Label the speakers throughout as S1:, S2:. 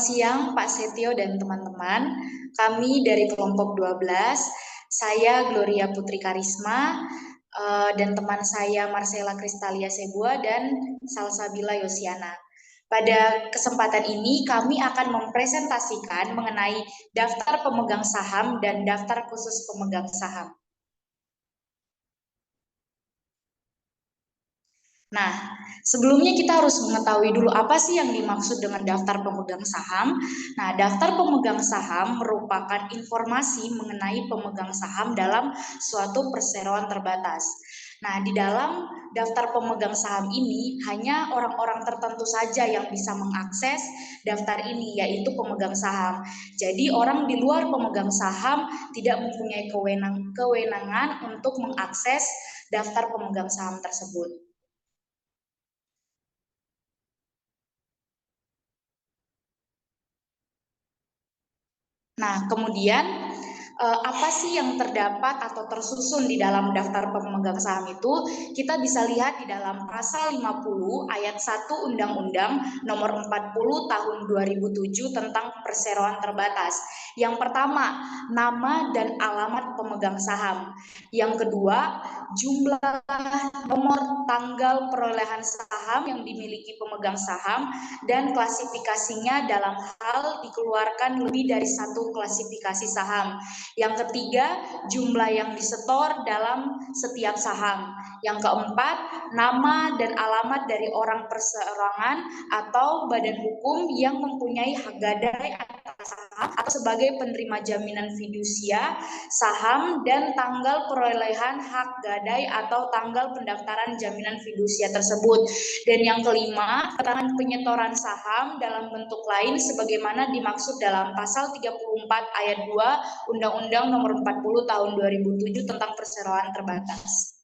S1: siang Pak Setio dan teman-teman. Kami dari kelompok 12, saya Gloria Putri Karisma, dan teman saya Marcella Kristalia Sebua dan Salsabila Yosiana. Pada kesempatan ini kami akan mempresentasikan mengenai daftar pemegang saham dan daftar khusus pemegang saham. Nah, sebelumnya kita harus mengetahui dulu apa sih yang dimaksud dengan daftar pemegang saham. Nah, daftar pemegang saham merupakan informasi mengenai pemegang saham dalam suatu perseroan terbatas. Nah, di dalam daftar pemegang saham ini hanya orang-orang tertentu saja yang bisa mengakses daftar ini, yaitu pemegang saham. Jadi, orang di luar pemegang saham tidak mempunyai kewenangan untuk mengakses daftar pemegang saham tersebut. Nah, kemudian apa sih yang terdapat atau tersusun di dalam daftar pemegang saham itu? Kita bisa lihat di dalam pasal 50 ayat 1 Undang-Undang Nomor 40 Tahun 2007 tentang perseroan terbatas. Yang pertama, nama dan alamat pemegang saham. Yang kedua, jumlah nomor tanggal perolehan saham yang dimiliki pemegang saham dan klasifikasinya dalam hal dikeluarkan lebih dari satu klasifikasi saham. Yang ketiga, jumlah yang disetor dalam setiap saham. Yang keempat, nama dan alamat dari orang perseorangan atau badan hukum yang mempunyai hak gadai atas saham atau sebagai penerima jaminan fidusia saham dan tanggal perolehan hak gadai atau tanggal pendaftaran jaminan fidusia tersebut. Dan yang kelima, keterangan penyetoran saham dalam bentuk lain sebagaimana dimaksud dalam pasal 34 ayat 2 Undang-Undang Nomor 40 Tahun 2007 tentang perseroan terbatas.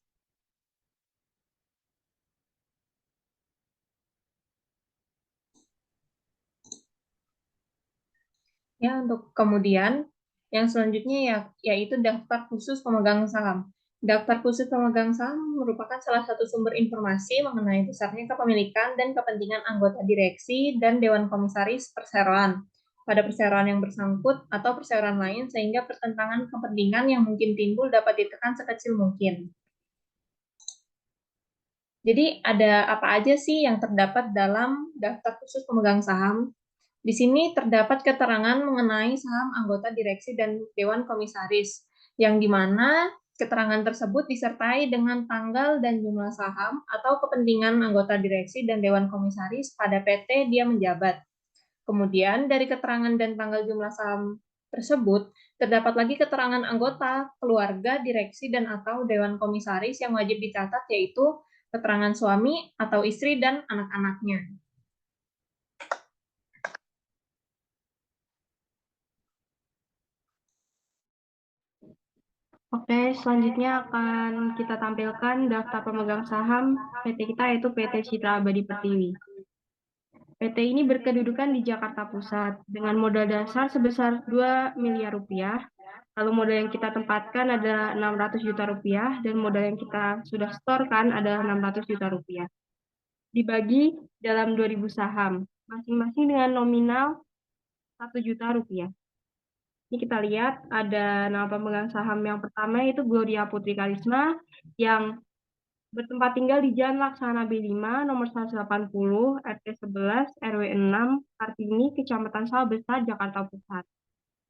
S2: Ya, untuk kemudian yang selanjutnya yaitu daftar khusus pemegang saham. Daftar khusus pemegang saham merupakan salah satu sumber informasi mengenai besarnya kepemilikan dan kepentingan anggota direksi dan dewan komisaris perseroan pada perseroan yang bersangkut atau perseroan lain sehingga pertentangan kepentingan yang mungkin timbul dapat ditekan sekecil mungkin. Jadi ada apa aja sih yang terdapat dalam daftar khusus pemegang saham? Di sini terdapat keterangan mengenai saham anggota direksi dan dewan komisaris, yang dimana keterangan tersebut disertai dengan tanggal dan jumlah saham atau kepentingan anggota direksi dan dewan komisaris pada PT dia menjabat. Kemudian dari keterangan dan tanggal jumlah saham tersebut, terdapat lagi keterangan anggota, keluarga, direksi, dan atau dewan komisaris yang wajib dicatat, yaitu keterangan suami atau istri dan anak-anaknya.
S3: Oke, selanjutnya akan kita tampilkan daftar pemegang saham PT kita, yaitu PT Citra Abadi Pertiwi. PT ini berkedudukan di Jakarta Pusat dengan modal dasar sebesar 2 miliar rupiah. Lalu modal yang kita tempatkan adalah 600 juta rupiah dan modal yang kita sudah setorkan adalah 600 juta rupiah. Dibagi dalam 2000 saham, masing-masing dengan nominal 1 juta rupiah. Ini kita lihat ada nama pemegang saham yang pertama yaitu Gloria Putri Karisma yang bertempat tinggal di Jalan Laksana B5 nomor 180 RT 11 RW 6 Kartini Kecamatan Sawah Besar Jakarta Pusat.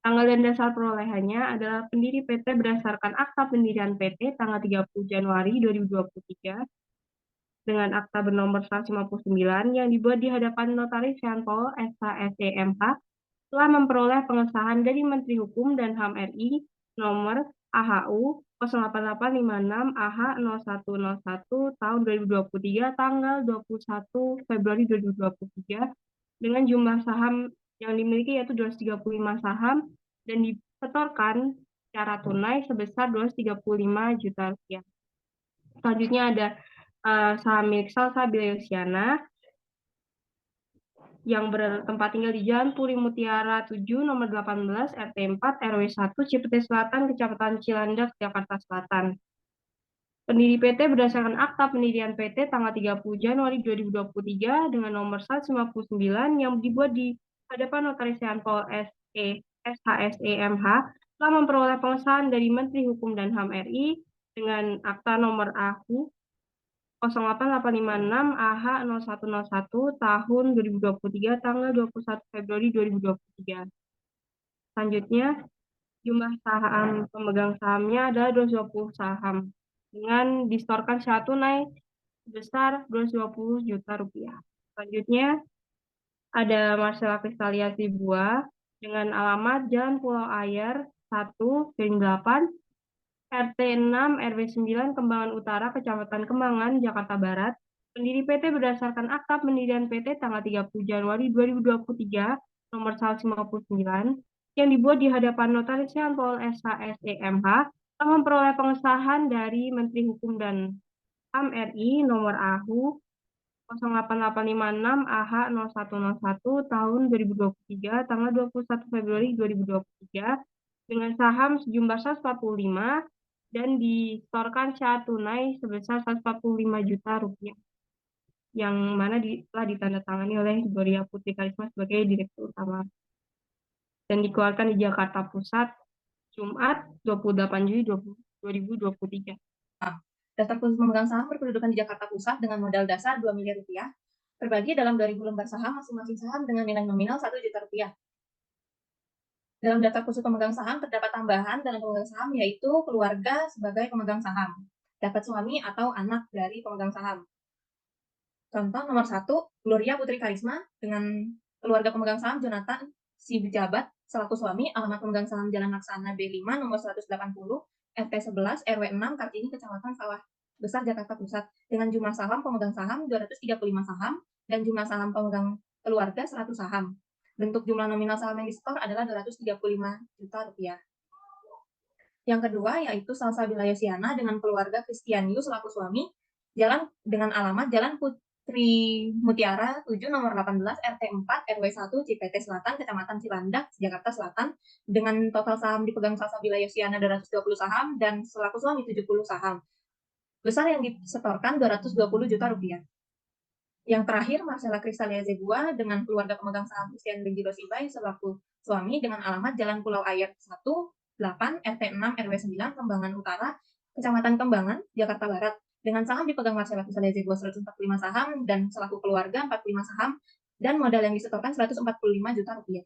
S3: Tanggal dan dasar perolehannya adalah pendiri PT berdasarkan akta pendirian PT tanggal 30 Januari 2023 dengan akta bernomor 159 yang dibuat di hadapan Notaris Yanto SHSEMH telah memperoleh pengesahan dari Menteri Hukum dan HAM RI nomor AHU 08856 AH 0101 tahun 2023 tanggal 21 Februari 2023 dengan jumlah saham yang dimiliki yaitu 235 saham dan disetorkan secara tunai sebesar 235 juta rupiah. Selanjutnya ada saham milik Salsabila Yosiana yang bertempat tinggal di Jalan Puri Mutiara 7 nomor 18 RT 4 RW 1 Cipete Selatan Kecamatan Cilandak Jakarta Selatan. Pendiri PT berdasarkan akta pendirian PT tanggal 30 Januari 2023 dengan nomor 159 yang dibuat di hadapan Notaris Paul SHSEMH telah memperoleh pengesahan dari Menteri Hukum dan HAM RI dengan akta nomor AHU 08856 AH 0101 tahun 2023 tanggal 21 Februari 2023. Selanjutnya, jumlah saham pemegang sahamnya adalah 220 saham dengan distorkan secara tunai sebesar 220 juta rupiah. Selanjutnya, ada Marcella Kristalia Sibua dengan alamat Jalan Pulau Ayer 1/8 RT 6 RW 9 Kembangan Utara Kecamatan Kembangan Jakarta Barat. Pendiri PT berdasarkan akta pendirian PT tanggal 30 Januari 2023 nomor 159 yang dibuat di hadapan Notaris Paul SHSEMH telah memperoleh pengesahan dari Menteri Hukum dan HAM RI nomor AHU 08856 AH 0101 tahun 2023 tanggal 21 Februari 2023 dengan saham sejumlah 145 dan disetorkan secara tunai sebesar 145 juta rupiah yang mana telah ditandatangani oleh Gloria Putri Karisma sebagai Direktur Utama dan dikeluarkan di Jakarta Pusat Jumat 28 Juli 2023.
S2: Daftar khusus pemegang saham berkedudukan di Jakarta Pusat dengan modal dasar 2 miliar rupiah, terbagi dalam 2000 lembar saham masing-masing saham dengan nilai nominal 1 juta rupiah. Dalam daftar khusus pemegang saham terdapat tambahan dalam pemegang saham yaitu keluarga sebagai pemegang saham, dapat suami atau anak dari pemegang saham. Contoh nomor 1, Gloria Putri Karisma dengan keluarga pemegang saham Jonathan si Pejabat selaku suami, alamat pemegang saham Jalan Laksana B5 nomor 180, RT 11 RW 6 Kartini Kecamatan Sawah Besar Jakarta Pusat dengan jumlah saham pemegang saham 235 saham dan jumlah saham pemegang keluarga 100 saham. Bentuk jumlah nominal saham yang disetor adalah 235 juta rupiah. Yang kedua yaitu Salsabila Yosiana dengan keluarga Kristian Yu selaku suami, jalan dengan alamat Jalan Putri Mutiara 7 nomor 18 RT 4 RW 1 Cipete Selatan Kecamatan Cilandak Jakarta Selatan dengan total saham dipegang Salsabila Yosiana 220 saham dan selaku suami 70 saham. Besar yang disetorkan 220 juta rupiah. Yang terakhir, Marcella Kristalia Zebua dengan keluarga pemegang saham Christian Benjiro Sibai selaku suami dengan alamat Jalan Pulau Ayer 1/8 RT 6 RW 9 Kembangan Utara Kecamatan Kembangan Jakarta Barat dengan saham dipegang Marcella Kristalia Zebua 145 saham dan selaku keluarga 45 saham dan modal yang disetorkan 145 juta rupiah.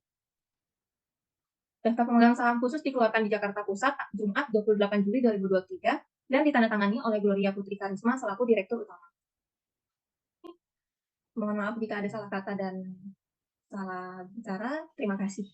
S2: Daftar pemegang saham khusus dikeluarkan di Jakarta Pusat Jumat 28 Juli 2023 dan ditandatangani oleh Gloria Putri Karisma selaku Direktur Utama. Mohon maaf jika ada salah kata dan salah bicara. Terima kasih.